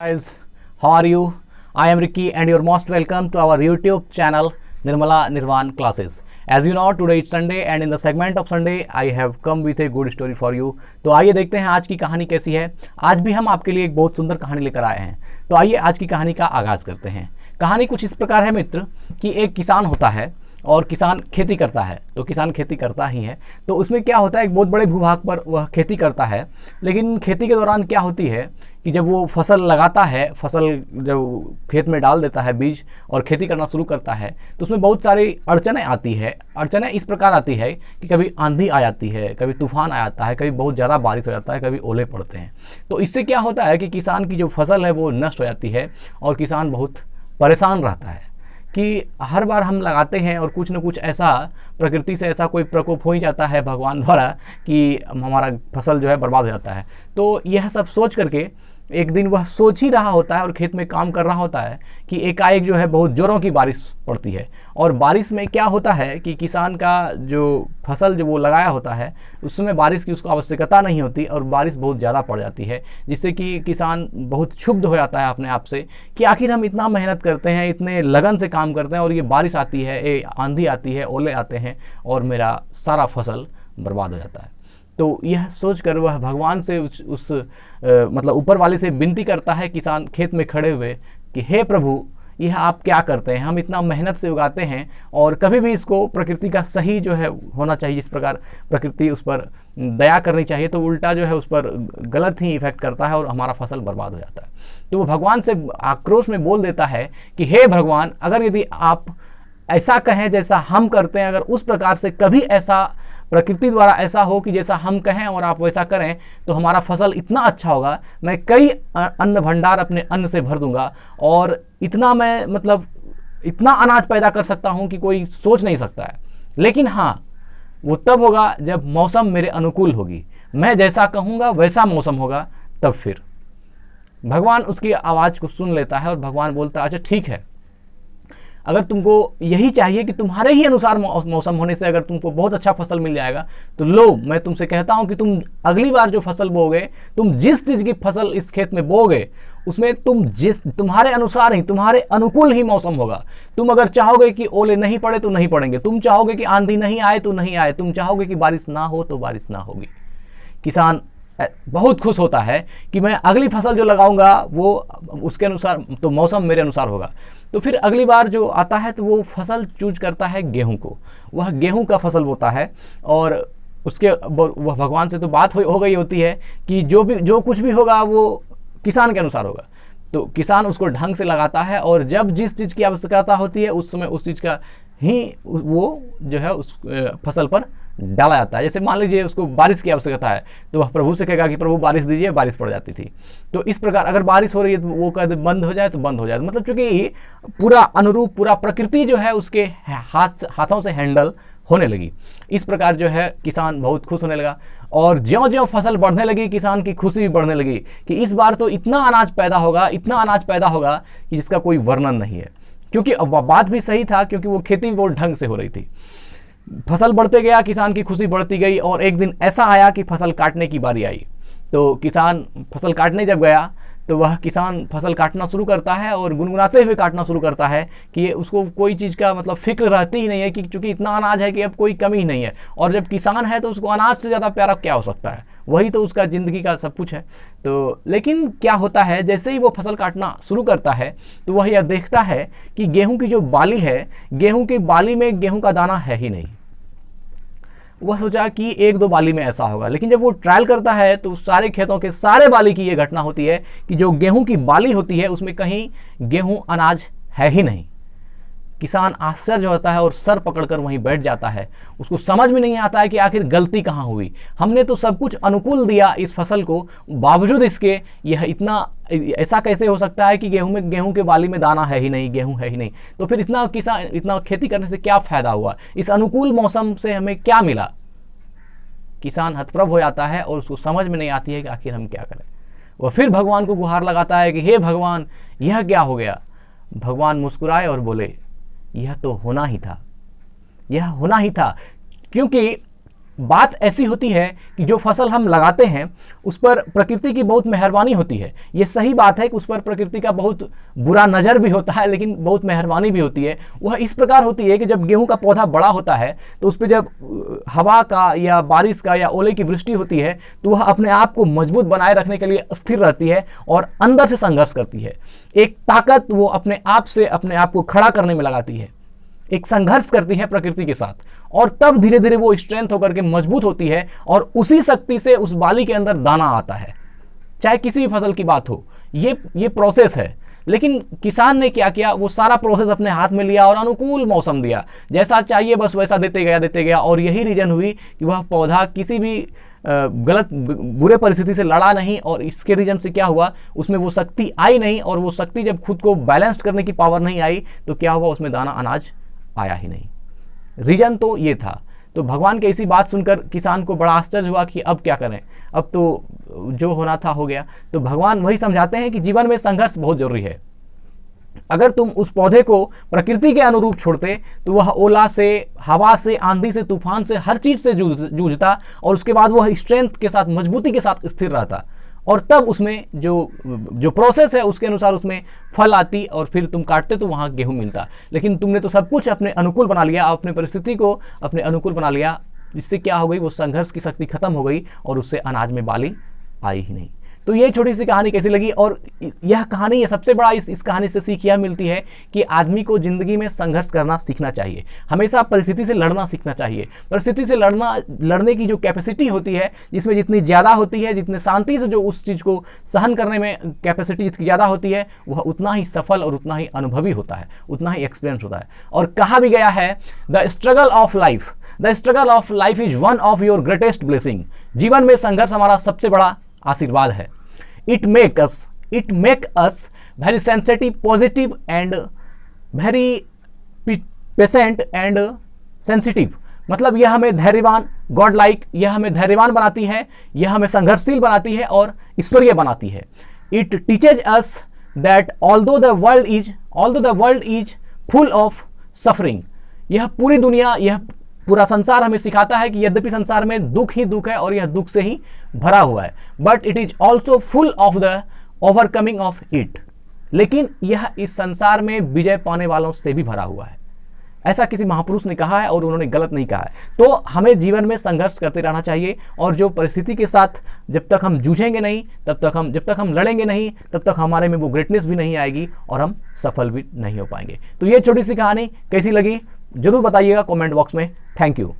Guys, how are you? I am Ricky and you're most welcome to our YouTube channel Nirmala Nirvan Classes. As you know, today it's Sunday and in the segment of Sunday I have come with a good story for you. तो आइए देखते हैं आज की कहानी कैसी है। आज भी हम आपके लिए एक बहुत सुंदर कहानी लेकर आए हैं। तो आइए आज की कहानी का आगाज़ करते हैं। कहानी कुछ इस प्रकार है मित्र कि एक किसान होता है और किसान खेती करता है। तो किसान खेती करता ही है, तो उसमें क्या होता है, एक बहुत बड़े भूभाग पर वह खेती करता है। लेकिन खेती के दौरान क्या होती है कि जब वो फसल लगाता है, फसल जब खेत में डाल देता है बीज और खेती करना शुरू करता है, तो उसमें बहुत सारी अड़चनें आती है। अड़चनें इस प्रकार आती है कि कभी आंधी आ जाती है, कभी तूफान आ जाता है, कभी बहुत ज़्यादा बारिश हो जाता है, कभी ओले पड़ते हैं। तो इससे क्या होता है कि किसान की जो फसल है वो नष्ट हो जाती है और किसान बहुत परेशान रहता है कि हर बार हम लगाते हैं और कुछ न कुछ ऐसा प्रकृति से ऐसा कोई प्रकोप हो ही जाता है भगवान द्वारा कि हमारा फसल जो है बर्बाद हो जाता है। तो यह सब सोच करके एक दिन वह सोच ही रहा होता है और खेत में काम कर रहा होता है कि एकाएक जो है बहुत ज़ोरों की बारिश पड़ती है। और बारिश में क्या होता है कि किसान का जो फसल जो वो लगाया होता है उसमें बारिश की उसको आवश्यकता नहीं होती और बारिश बहुत ज़्यादा पड़ जाती है, जिससे कि किसान बहुत क्षुब्ध हो जाता है अपने आप से कि आखिर हम इतना मेहनत करते हैं, इतने लगन से काम करते हैं और ये बारिश आती है, ये आंधी आती है, ओले आते हैं और मेरा सारा फसल बर्बाद हो जाता है। तो यह सोचकर वह भगवान से मतलब ऊपर वाले से विनती करता है किसान खेत में खड़े हुए कि हे प्रभु, यह आप क्या करते हैं, हम इतना मेहनत से उगाते हैं और कभी भी इसको प्रकृति का सही जो है होना चाहिए, जिस प्रकार प्रकृति उस पर दया करनी चाहिए तो उल्टा जो है उस पर गलत ही इफेक्ट करता है और हमारा फसल बर्बाद हो जाता है। तो वो भगवान से आक्रोश में बोल देता है कि हे भगवान, अगर यदि आप ऐसा कहें जैसा हम करते हैं, अगर उस प्रकार से कभी ऐसा प्रकृति द्वारा ऐसा हो कि जैसा हम कहें और आप वैसा करें तो हमारा फसल इतना अच्छा होगा, मैं कई अन्न भंडार अपने अन्न से भर दूंगा और इतना मैं मतलब इतना अनाज पैदा कर सकता हूं कि कोई सोच नहीं सकता है। लेकिन हाँ, वो तब होगा जब मौसम मेरे अनुकूल होगी, मैं जैसा कहूँगा वैसा मौसम होगा, तब फिर। भगवान उसकी आवाज़ को सुन लेता है और भगवान बोलता है अच्छा ठीक है, अगर तुमको यही चाहिए कि तुम्हारे ही अनुसार मौसम होने से अगर तुमको बहुत अच्छा फसल मिल जाएगा तो लो, मैं तुमसे कहता हूं कि तुम अगली बार जो फसल बोगे, तुम जिस चीज़ की फसल इस खेत में बोगे उसमें तुम्हारे अनुसार ही, तुम्हारे अनुकूल ही मौसम होगा। तुम अगर चाहोगे कि ओले नहीं पड़े तो नहीं पड़ेंगे, तुम चाहोगे कि आंधी नहीं आए तो नहीं आए, तुम चाहोगे कि बारिश ना हो तो बारिश ना होगी। किसान बहुत खुश होता है कि मैं अगली फसल जो लगाऊंगा वो उसके अनुसार, तो मौसम मेरे अनुसार होगा। तो फिर अगली बार जो आता है तो वो फसल चूज करता है गेहूं को, वह गेहूं का फसल बोता है और उसके वह भगवान से तो बात हो गई होती है कि जो कुछ भी होगा वो किसान के अनुसार होगा। तो किसान उसको ढंग से लगाता है और जब जिस चीज़ की आवश्यकता होती है उस समय उस चीज़ का ही वो जो है उस फसल पर डाला जाता है। जैसे मान लीजिए उसको बारिश की आवश्यकता है तो वह प्रभु से कहेगा कि प्रभु बारिश दीजिए, बारिश पड़ जाती थी। तो इस प्रकार अगर बारिश हो रही है तो वो कह बंद हो जाए तो बंद हो जाए, मतलब चूंकि पूरा अनुरूप, पूरा प्रकृति जो है उसके हाथों से हैंडल होने लगी। इस प्रकार जो है किसान बहुत खुश होने लगा और ज्यों-ज्यों फसल बढ़ने लगी किसान की खुशी भी बढ़ने लगी कि इस बार तो इतना अनाज पैदा होगा, इतना अनाज पैदा होगा कि जिसका कोई वर्णन नहीं है। क्योंकि बात भी सही था, क्योंकि वो खेती बहुत ढंग से हो रही थी। फसल बढ़ते गया, किसान की खुशी बढ़ती गई और एक दिन ऐसा आया कि फसल काटने की बारी आई। तो किसान फसल काटने जब गया तो वह किसान फसल काटना शुरू करता है और गुनगुनाते हुए काटना शुरू करता है कि ये उसको कोई चीज़ का मतलब फिक्र रहती ही नहीं है कि चूंकि इतना अनाज है कि अब कोई कमी ही नहीं है। और जब किसान है तो उसको अनाज से ज़्यादा प्यारा क्या हो सकता है, वही तो उसका ज़िंदगी का सब कुछ है। तो लेकिन क्या होता है, जैसे ही वो फसल काटना शुरू करता है तो वह यह देखता है कि गेहूँ की जो बाली है, गेहूँ की बाली में गेहूँ का दाना है ही नहीं। वह सोचा कि एक दो बाली में ऐसा होगा, लेकिन जब वो ट्रायल करता है तो सारे खेतों के सारे बाली की ये घटना होती है कि जो गेहूं की बाली होती है उसमें कहीं गेहूं अनाज है ही नहीं। किसान आश्चर्य होता है और सर पकड़कर वहीं बैठ जाता है। उसको समझ में नहीं आता है कि आखिर गलती कहाँ हुई। हमने तो सब कुछ अनुकूल दिया इस फसल को, बावजूद इसके यह इतना ऐसा कैसे हो सकता है कि गेहूं के बाली में दाना है ही नहीं, गेहूं है ही नहीं। तो फिर इतना खेती करने से क्या फायदा हुआ, इस अनुकूल मौसम से हमें क्या मिला। किसान हतप्रभ हो जाता है और उसको समझ में नहीं आती है कि आखिर हम क्या करें। वह फिर भगवान को गुहार लगाता है कि हे भगवान, यह क्या हो गया। भगवान मुस्कुराए और बोले यह तो होना ही था, यह होना ही था, क्योंकि बात ऐसी होती है कि जो फसल हम लगाते हैं उस पर प्रकृति की बहुत मेहरबानी होती है। ये सही बात है कि उस पर प्रकृति का बहुत बुरा नज़र भी होता है, लेकिन बहुत मेहरबानी भी होती है। वह इस प्रकार होती है कि जब गेहूं का पौधा बड़ा होता है तो उस पर जब हवा का या बारिश का या ओले की वृष्टि होती है तो वह अपने आप को मजबूत बनाए रखने के लिए स्थिर रहती है और अंदर से संघर्ष करती है। एक ताकत वो अपने आप से अपने आप को खड़ा करने में लगाती है, एक संघर्ष करती है प्रकृति के साथ, और तब धीरे धीरे वो स्ट्रेंथ होकर के मजबूत होती है और उसी शक्ति से उस बाली के अंदर दाना आता है। चाहे किसी भी फसल की बात हो, ये प्रोसेस है। लेकिन किसान ने क्या किया, वो सारा प्रोसेस अपने हाथ में लिया और अनुकूल मौसम दिया, जैसा चाहिए बस वैसा देते गया। और यही रीजन हुई कि वह पौधा किसी भी गलत बुरे परिस्थिति से लड़ा नहीं, और इसके रीजन से क्या हुआ, उसमें वो शक्ति आई नहीं, और वो शक्ति जब खुद को बैलेंस करने की पावर नहीं आई तो क्या हुआ, उसमें दाना अनाज आया ही नहीं। रीजन तो ये था। तो भगवान की ऐसी बात सुनकर किसान को बड़ा आश्चर्य हुआ कि अब क्या करें, अब तो जो होना था हो गया। तो भगवान वही समझाते हैं कि जीवन में संघर्ष बहुत जरूरी है। अगर तुम उस पौधे को प्रकृति के अनुरूप छोड़ते तो वह ओला से, हवा से, आंधी से, तूफान से, हर चीज से जूझता, और उसके बाद वह स्ट्रेंथ के साथ, मजबूती के साथ स्थिर रहता, और तब उसमें जो प्रोसेस है उसके अनुसार उसमें फल आती, और फिर तुम काटते तो वहाँ गेहूं मिलता। लेकिन तुमने तो सब कुछ अपने अनुकूल बना लिया, अपने परिस्थिति को अपने अनुकूल बना लिया। इससे क्या हो गई, वो संघर्ष की शक्ति खत्म हो गई और उससे अनाज में बाली आई ही नहीं। तो ये छोटी सी कहानी कैसी लगी, और यह कहानी, ये सबसे बड़ा इस कहानी से सीख यह मिलती है कि आदमी को ज़िंदगी में संघर्ष करना सीखना चाहिए। हमेशा परिस्थिति से लड़ना सीखना चाहिए। परिस्थिति से लड़ने की जो कैपेसिटी होती है, जिसमें जितनी ज़्यादा होती है, जितने शांति से जो उस चीज़ को सहन करने में कैपेसिटी जिसकी ज़्यादा होती है, वह उतना ही सफल और उतना ही अनुभवी होता है, उतना ही एक्सपीरियंस होता है। और कहा भी गया है, the struggle of life is one of your greatest blessing. जीवन में संघर्ष हमारा सबसे बड़ा आशीर्वाद है। It make us very sensitive, positive and very patient and sensitive। मतलब यह हमें धैर्यवान, गॉड लाइक, यह हमें धैर्यवान बनाती है, यह हमें संघर्षशील बनाती है और ईश्वरीय बनाती है। It teaches us that although the world is full of suffering, यह पूरी दुनिया, यह पूरा संसार हमें सिखाता है कि यद्यपि संसार में दुख ही दुख है और यह दुख से ही भरा हुआ है, but it is also full of the overcoming of it. लेकिन यह इस संसार में विजय पाने वालों से भी भरा हुआ है। ऐसा किसी महापुरुष ने कहा है और उन्होंने गलत नहीं कहा है। तो हमें जीवन में संघर्ष करते रहना चाहिए, और जो परिस्थिति के साथ जब तक हम जूझेंगे नहीं, जब तक हम लड़ेंगे नहीं, तब तक हमारे में वो ग्रेटनेस भी नहीं आएगी और हम सफल भी नहीं हो पाएंगे। तो ये छोटी सी कहानी कैसी लगी जरूर बताइएगा कमेंट बॉक्स में। Thank you.